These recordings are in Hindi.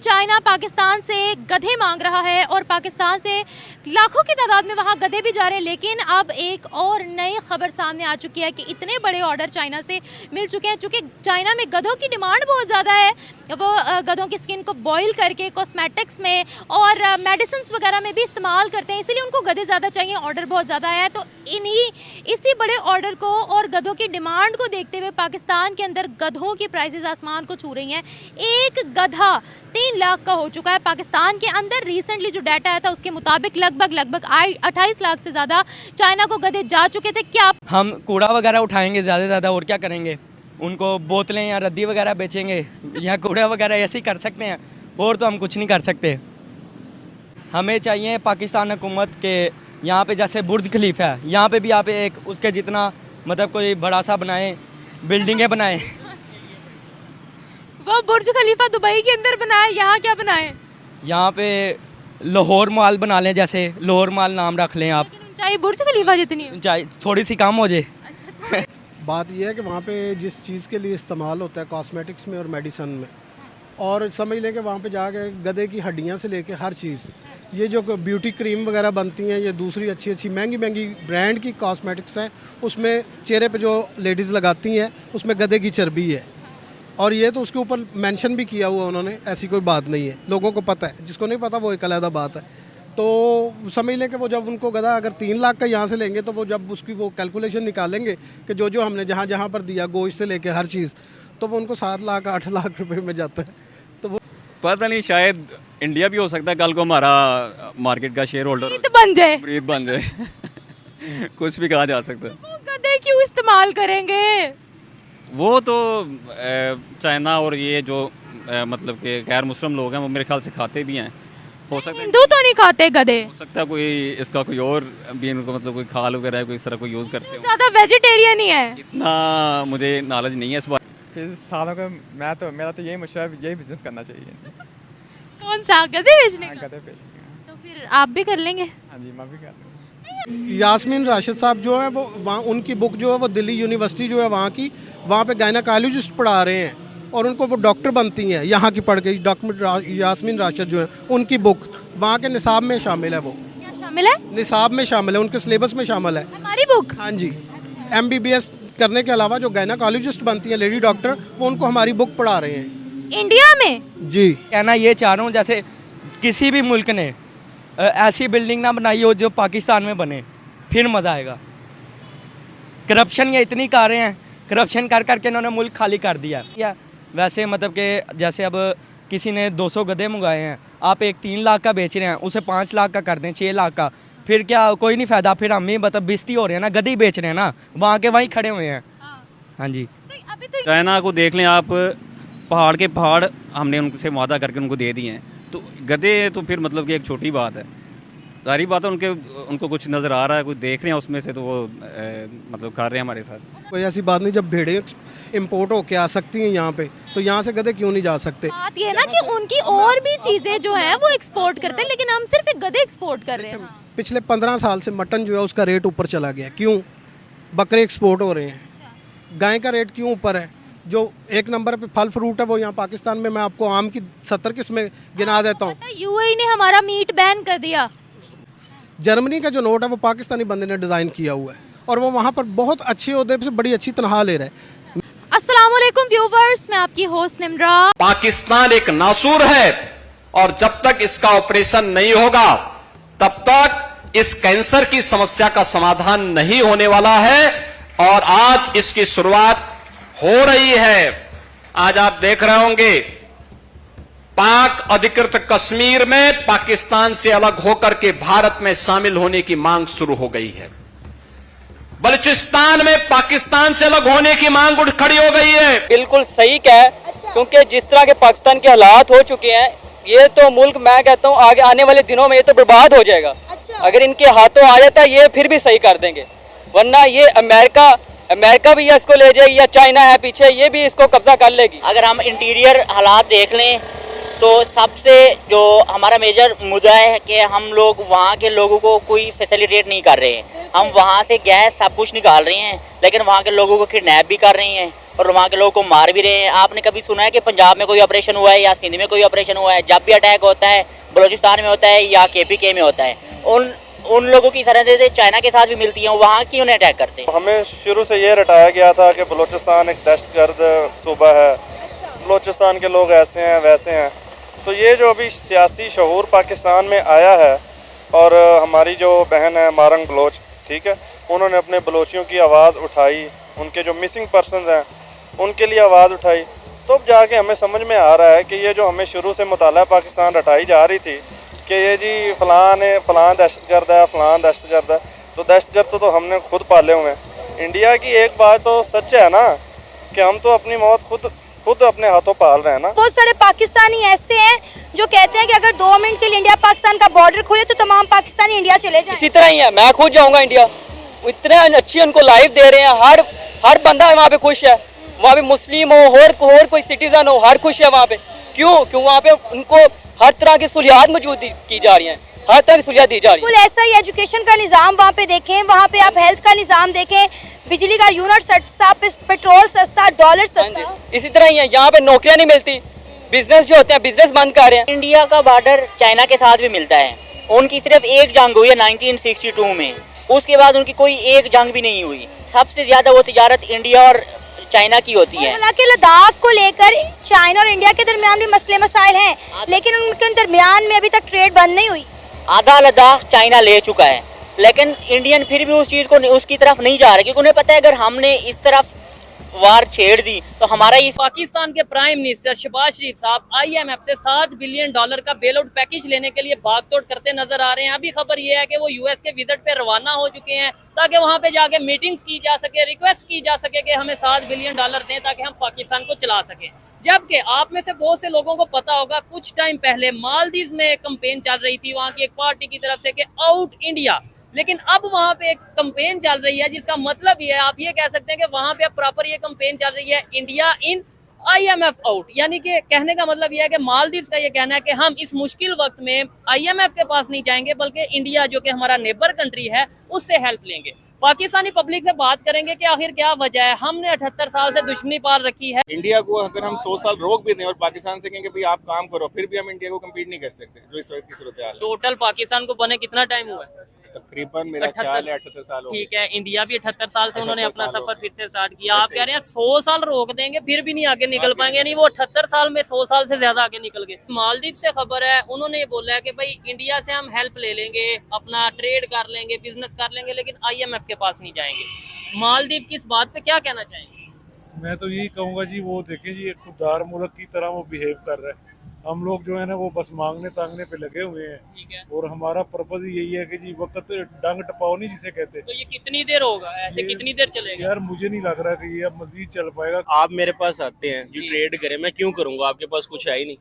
चाइना पाकिस्तान से गधे मांग रहा है और पाकिस्तान से लाखों की तादाद में वहाँ गधे भी जा रहे हैं। लेकिन अब एक और नई खबर सामने आ चुकी है कि इतने बड़े ऑर्डर चाइना से मिल चुके हैं। चूँकि चाइना में गधों की डिमांड बहुत ज़्यादा है, वो गधों की स्किन को बॉयल करके कॉस्मेटिक्स में और मेडिसिन वगैरह में भी इस्तेमाल करते हैं, इसलिए उनको गधे ज़्यादा चाहिए, ऑर्डर बहुत ज़्यादा है। तो इसी बड़े ऑर्डर को और गधों की डिमांड को देखते हुए पाकिस्तान के अंदर गधों की प्राइसेस आसमान को छू रही हैं। एक गधा 3 लाख का हो चुका है पाकिस्तान के अंदर। रिसेंटली जो डाटा आया था उसके मुताबिक लगभग 28 लाख से ज़्यादा चाइना को गधे जा चुके थे। क्या हम कूड़ा वगैरह उठाएंगे ज़्यादा से ज़्यादा, और क्या करेंगे? उनको बोतलें या रद्दी वगैरह बेचेंगे या कूड़ा वगैरह ऐसे ही कर सकते हैं, और तो हम कुछ नहीं कर सकते। हमें चाहिए पाकिस्तान हुकूमत के यहाँ पे जैसे बुर्ज खलीफा है, यहाँ पे भी आप एक उसके जितना मतलब कोई बड़ा सा बनाए, बिल्डिंगें बनाए। वो बुर्ज खलीफा दुबई के अंदर बनाए, यहाँ क्या बनाए? यहाँ पे लाहौर मॉल बना लें, जैसे लाहौर मॉल नाम रख लें आप। लेकिन ऊंचाई बुर्ज खलीफा जितनी है, ऊंचाई थोड़ी सी कम हो जाए। बात यह है कि वहाँ पे जिस चीज़ के लिए इस्तेमाल होता है कॉस्मेटिक्स में और मेडिसिन में, और समझ लें कि वहाँ पे जाके गधे की हड्डियाँ से लेके हर चीज़, ये जो ब्यूटी क्रीम वगैरह बनती हैं, ये दूसरी अच्छी अच्छी महंगी ब्रांड की कॉस्मेटिक्स हैं, उसमें चेहरे पे जो लेडीज़ लगाती हैं उसमें गधे की चर्बी है। और ये तो उसके ऊपर मेंशन भी किया हुआ उन्होंने, ऐसी कोई बात नहीं है, लोगों को पता है, जिसको नहीं पता वो एक अलग बात है। तो समझ लें कि वो जब उनको गधा अगर 3 लाख का यहाँ से लेंगे, तो वो जब उसकी वो कैलकुलेशन निकालेंगे कि जो हमने जहाँ पर दिया गोश्त से लेके हर चीज़, तो वो उनको 7 लाख 8 लाख रुपए में जाता है। तो वो पता नहीं, शायद इंडिया भी हो सकता है कल को हमारा मार्केट का शेयर होल्डर बन जाए, ब्रीथ बन जाए। कुछ भी कहा जा सकता है। वो गधे क्यों इस्तेमाल करेंगे? वो तो चाइना और ये जो मतलब कि गैर मुस्लिम लोग हैं वो मेरे ख्याल से खाते भी हैं। हो सकता है हिंदू तो नहीं खाते गधे, हो सकता है कोई इसका कोई और भी इनको मतलब कोई खाल वगैरह है, कोई इस तरह कोई यूज़ करते हो। ज़्यादा वेजिटेरियन ही है। इतना मुझे नॉलेज नहीं है इस बार। फिर सालों का मेरा तो यही मशवरा है, यही बिजनेस करना चाहिए। कौन सा? गधे बेचने का? गधे बेचने का। तो फिर आप भी कर लेंगे? हाँ जी, मैं भी कर लूँगा। यास्मीन राशिद साहब जो है वो वहाँ, उनकी बुक जो है वो दिल्ली यूनिवर्सिटी जो है वहाँ की, वहाँ पे गायनाकोलॉजिस्ट पढ़ा रहे हैं और उनको वो डॉक्टर बनती हैं यहाँ की पढ़ के। डॉक्टर यास्मीन राशिद जो है उनकी बुक वहाँ के निसाब में शामिल है। वो क्या शामिल है? निसाब में शामिल है, उनके सिलेबस में शामिल है। हमारी बुक? हाँ जी। MBBS करने के अलावा जो गायनाकोलॉजिस्ट बनती है लेडी डॉक्टर, वो उनको हमारी बुक पढ़ा रहे हैं इंडिया में। जी। कहना ये चाह रहा हूँ, जैसे किसी भी मुल्क ने ऐसी बिल्डिंग ना बनाई हो जो पाकिस्तान में बने, फिर मज़ा आएगा। करप्शन ये इतनी कर रहे हैं, करप्शन कर करके इन्होंने मुल्क खाली कर दिया। या वैसे मतलब कि जैसे अब किसी ने 200 गधे मंगाए हैं, आप एक 3 लाख का बेच रहे हैं, उसे 5 लाख का कर दें, 6 लाख का, फिर क्या कोई नहीं फ़ायदा। फिर हम ही मतलब बेइज्जती हो रहे हैं ना, गधे बेच रहे हैं ना, वहाँ के वहीं खड़े हुए हैं। हाँ जी। तो अभी तो चाइना को देख लें आप, पहाड़ के पहाड़ हमने उनसे वादा करके उनको दे दिए हैं, तो गधे तो फिर मतलब कि एक छोटी बात है। सारी बात है, उनको कुछ नज़र आ रहा है, कुछ देख रहे हैं उसमें से, तो वो मतलब कर रहे हैं हमारे साथ। कोई ऐसी बात नहीं, जब भेड़ें इम्पोर्ट होके आ सकती हैं यहाँ पे, तो यहाँ से गधे क्यों नहीं जा सकते? बात ये है ना कि उनकी और भी चीजें जो है वो एक्सपोर्ट करते हैं, लेकिन हम सिर्फ एक गधे एक्सपोर्ट कर रहे हैं। पिछले 15 साल से मटन जो है उसका रेट ऊपर चला गया। क्यों? बकरे एक्सपोर्ट हो रहे हैं, गाय का रेट क्यों ऊपर है? जो एक नंबर पे फल फ्रूट है वो यहाँ पाकिस्तान में, मैं आपको आम की 70 किस्में गिना देता हूँ। UAE ने हमारा मीट बैन कर दिया। जर्मनी का जो नोट है वो पाकिस्तानी बंदे ने डिज़ाइन किया हुआ है, और वो वहाँ पर बहुत अच्छे ओहदे से बड़ी अच्छी तनख्वाह ले रहा है। अस्सलाम वालेकुम व्यूवर्स, मैं आपकी होस्ट निम्रा। पाकिस्तान एक नासूर है, और जब तक इसका ऑपरेशन नहीं होगा तब तक इस कैंसर की समस्या का समाधान नहीं होने वाला है, और आज इसकी शुरुआत हो रही है। आज आप देख रहे होंगे पाक अधिकृत कश्मीर में पाकिस्तान से अलग होकर के भारत में शामिल होने की मांग शुरू हो गई है। बलूचिस्तान में पाकिस्तान से अलग होने की मांग उठ खड़ी हो गई है। बिल्कुल सही कहा, क्योंकि जिस तरह के पाकिस्तान के हालात हो चुके हैं, ये तो मुल्क, मैं कहता हूँ आगे आने वाले दिनों में ये तो बर्बाद हो जाएगा। अगर इनके हाथों आ जाता है ये फिर भी सही कर देंगे, वरना ये अमेरिका भी इसको ले जाएगी, या चाइना है पीछे, ये भी इसको कब्जा कर लेगी। अगर हम इंटीरियर हालात देख लें तो सबसे जो हमारा मेजर मुद्दा है कि हम लोग वहाँ के लोगों को कोई फैसिलिटेट नहीं कर रहे हैं। हम वहाँ से गैस सब कुछ निकाल रहे हैं, लेकिन वहाँ के लोगों को किडनैप भी कर रहे हैं, और वहाँ के लोगों को मार भी रहे हैं। आपने कभी सुना है कि पंजाब में कोई ऑपरेशन हुआ है या सिंध में कोई ऑपरेशन हुआ है? जब भी अटैक होता है बलूचिस्तान में होता है या KPK में होता है, उन लोगों की सरहदें चाइना के साथ भी मिलती हैं, वहाँ क्यों नहीं अटैक करते? हमें शुरू से ये रटाया गया था कि बलूचिस्तान एक दहशतगर्द सूबा है, बलूचिस्तान के लोग ऐसे हैं वैसे हैं। तो ये जो अभी सियासी शऊर पाकिस्तान में आया है, और हमारी जो बहन है मारंग बलोच, ठीक है, उन्होंने अपने बलोचियों की आवाज़ उठाई, उनके जो मिसिंग पर्सनस हैं उनके लिए आवाज़ उठाई, तो अब जाके हमें समझ में आ रहा है कि ये जो हमें शुरू से मुताला पाकिस्तान रटाई जा रही थी कि ये जी फ़लाँ दहशतगर्द है, फ़लाँ दहशतगर्द है, तो दहशतगर्द तो हमने खुद पाले हुए हैं। इंडिया की एक बात तो सच है ना कि हम तो अपनी मौत खुद अपने हाथों पाल रहे हैं ना। बहुत सारे पाकिस्तानी ऐसे हैं जो कहते हैं कि अगर 2 मिनट के लिए इंडिया पाकिस्तान का बॉर्डर खुले तो तमाम पाकिस्तानी इंडिया चले जाएं। इसी तरह ही है, मैं खुद जाऊंगा इंडिया। इतने अच्छी उनको लाइफ दे रहे हैं, हर बंदा वहाँ पे खुश है, वहाँ पे मुस्लिम हो और कोई सिटीजन हो, हर खुश है वहाँ पे। क्यों वहाँ पे उनको हर तरह की सहूलियात मौजूद की जा रही हैं, हर तरह की सहूलियात दी जा रही है। ऐसा ही एजुकेशन का निज़ाम वहाँ पे देखें, वहाँ पे आप हेल्थ का निज़ाम देखें, बिजली का यूनिट सस्ता, पेट्रोल सस्ता, डॉलर सस्ता। इसी तरह ही है, यहाँ पे नौकरियाँ नहीं मिलती, बिजनेस जो होते हैं बिजनेस बंद कर रहे हैं। इंडिया का बॉर्डर चाइना के साथ भी मिलता है, उनकी सिर्फ एक जंग हुई है 1962 में, उसके बाद उनकी कोई एक जंग भी नहीं हुई। सबसे ज़्यादा वो तिजारत इंडिया और चाइना की होती है। हालांकि लद्दाख को लेकर चाइना और इंडिया के दरमियान भी मसले मसाइल हैं, लेकिन उनके दरमियान में अभी तक ट्रेड बंद नहीं हुई। आधा लद्दाख चाइना ले चुका है, लेकिन इंडियन फिर भी उस चीज़ को उसकी तरफ नहीं जा रहे, क्योंकि उन्हें पता है अगर हमने इस तरफ वार छेड़ दी तो हमारा ही। पाकिस्तान के प्राइम मिनिस्टर शहबाज शरीफ साहब IMF से $7 बिलियन का बेल आउट पैकेज लेने के लिए भागदौड़ करते नजर आ रहे हैं। अभी खबर ये है कि वो US के विजिट पे रवाना हो चुके हैं ताकि वहां पे जाके मीटिंग्स की जा सके, रिक्वेस्ट की जा सके कि हमें $7 बिलियन दें ताकि हम पाकिस्तान को चला सकें। जबकि आप में से बहुत से लोगों को पता होगा कुछ टाइम पहले मालदीव में एक कंपेन चल रही थी वहां की एक पार्टी की तरफ से कि आउट इंडिया, लेकिन अब वहां पे एक कंपेन चल रही है जिसका मतलब ये है, आप ये कह सकते हैं कि वहां पे अब प्रॉपर ये कंपेन चल रही है इंडिया इन IMF आउट। यानी कि कहने का मतलब ये है कि मालदीव का ये कहना है कि हम इस मुश्किल वक्त में IMF के पास नहीं जाएंगे बल्कि इंडिया जो कि हमारा नेबर कंट्री है उससे हेल्प लेंगे। पाकिस्तानी पब्लिक से बात करेंगे कि आखिर क्या वजह है, हमने 78 साल से दुश्मनी पाल रखी है। इंडिया को अगर हम 100 साल रोक भी दें और पाकिस्तान से कहेंगे भाई आप काम करो, फिर भी हम इंडिया को कम्पीट नहीं कर सकते जो इस वक्त की सूरत हाल है। टोटल पाकिस्तान को बने कितना टाइम हुआ है? तकरीबन मेरा ख्याल है 78 साल हो गए। ठीक है, इंडिया भी 78 साल से उन्होंने अपना सफर फिर से स्टार्ट किया। आप कह रहे हैं 100 साल रोक देंगे फिर भी नहीं आगे निकल पाएंगे, नहीं वो 78 साल में 100 साल से ज्यादा आगे निकल गए। मालदीव से खबर है, उन्होंने ये बोला है कि भाई इंडिया से हम हेल्प ले लेंगे, अपना ट्रेड कर लेंगे, बिजनेस कर लेंगे, लेकिन IMF के पास नहीं जाएंगे। मालदीव किस बात पे क्या कहना चाहेंगे? मैं तो यही कहूँगा जी, वो देखें जी एक खुददार मुल्क की तरह वो बिहेव कर रहा है। हम लोग जो है ना वो बस मांगने तांगने पे लगे हुए हैं, और हमारा पर्पज यही है कि जी वक्त डंग टपाओ नहीं जिसे कहते। तो ये कितनी देर होगा, ऐसे कितनी देर चलेगा? यार मुझे नहीं लग रहा कि ये अब मजीद चल पाएगा। आप मेरे पास आते हैं जी ट्रेड करें, मैं क्यों करूंगा? आपके पास कुछ है ही नहीं,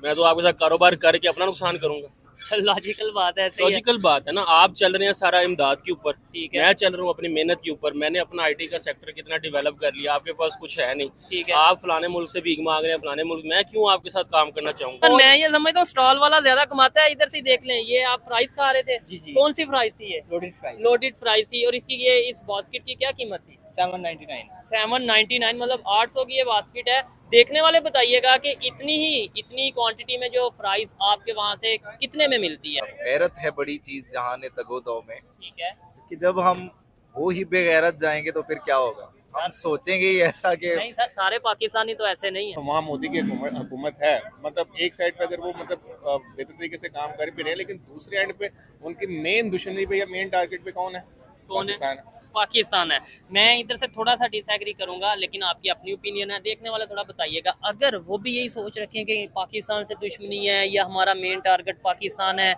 मैं तो आपके साथ कारोबार करके अपना नुकसान करूंगा। लॉजिकल बात है, लॉजिकल बात है ना। आप चल रहे हैं सारा इमदाद के ऊपर, ठीक है, मैं चल रहा हूँ अपनी मेहनत के ऊपर। मैंने अपना IT का सेक्टर कितना डेवलप कर लिया, आपके पास कुछ है नहीं, ठीक है। आप फलाने मुल्क से भीख मांग रहे हैं, फलाने मुल्क, मैं क्यों आपके साथ काम करना चाहूंगा? मैं ये समझता हूँ स्टॉल वाला ज्यादा कमाता है। इधर से देख लें, ये आप फ्राइज खा रहे थे, जी। कौन सी फ्राइज थी? ये लोडेड फ्राइज थी। और इसकी ये इस बास्केट की क्या कीमत थी? 799, मतलब 800 की ये बास्केट है। देखने वाले बताइएगा कि इतनी क्वांटिटी में जो फ्राइज आपके वहाँ से कितने में मिलती है? गैरत है बड़ी चीज जहाँ ने तगो दो में, ठीक है, कि जब हम वो ही बेगैरत जाएंगे तो फिर क्या होगा? हम सोचेंगे ही ऐसा कि नहीं सर, सारे पाकिस्तानी तो ऐसे नहीं है। वहाँ मोदी की हुकूमत है, मतलब एक साइड पे अगर वो मतलब बेहतर तरीके से काम कर भी रहे हैं, लेकिन दूसरे एंड पे उनकी मेन दुश्मनी पे या मेन टारगेट पे कौन है? पाकिस्तान है। मैं इधर से थोड़ा सा डिसएग्री करूंगा, लेकिन आपकी अपनी ओपिनियन है, देखने वाला थोड़ा बताइएगा। अगर वो भी यही सोच रखे हैं कि पाकिस्तान से दुश्मनी है या हमारा मेन टारगेट पाकिस्तान है,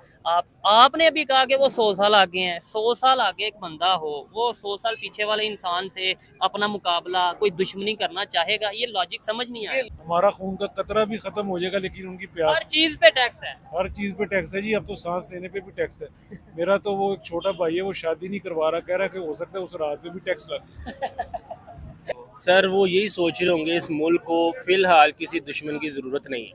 आपने अभी कहा कि वो 100 साल आगे हैं। 100 साल आगे एक बंदा हो, वो 100 साल पीछे वाले इंसान से अपना मुकाबला कोई दुश्मनी करना चाहेगा? ये लॉजिक समझ नहीं आया। हमारा खून का कतरा भी खत्म हो जाएगा, लेकिन उनकी प्यास हर चीज पे टैक्स है, हर चीज पे टैक्स है जी। अब तो सांस लेने पे भी टैक्स है। मेरा तो वो एक छोटा भाई है, वो शादी नहीं करवा रहा, कह रहा है कि हो सकता है उस रात पे भी टैक्स लगे। सर वो यही सोच रहे होंगे इस मुल्क को फिलहाल किसी दुश्मन की जरूरत नहीं है,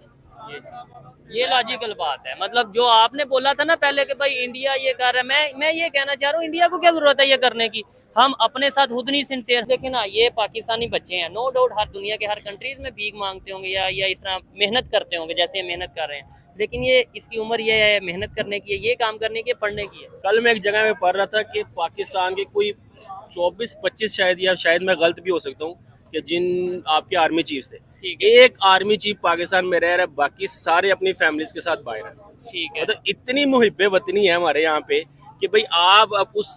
ये लॉजिकल बात है। मतलब जो आपने बोला था ना पहले कि भाई इंडिया ये कर रहा है, मैं ये कहना चाह रहा हूँ इंडिया को क्या जरूरत है ये करने की। हम अपने साथ खुद नहीं सिंसियर। लेकिन ना ये पाकिस्तानी बच्चे हैं, नो डाउट हर दुनिया के हर कंट्रीज में भीख मांगते होंगे या इस तरह मेहनत करते होंगे जैसे ये मेहनत कर रहे हैं, लेकिन ये इसकी उम्र ये है मेहनत करने की है, ये काम करने की है, पढ़ने की है। कल मैं एक जगह में पढ़ रहा था कि पाकिस्तान के कोई 24-25 शायद मैं गलत भी हो सकता हूँ कि जिन आपके आर्मी चीफ थे, एक आर्मी चीफ पाकिस्तान में रह रहा है, बाकी सारे अपनी फैमिलीज के साथ बाहर हैं। ठीक है। मतलब इतनी मुहिब्बे वतनी है हमारे यहाँ पे कि भाई आप उस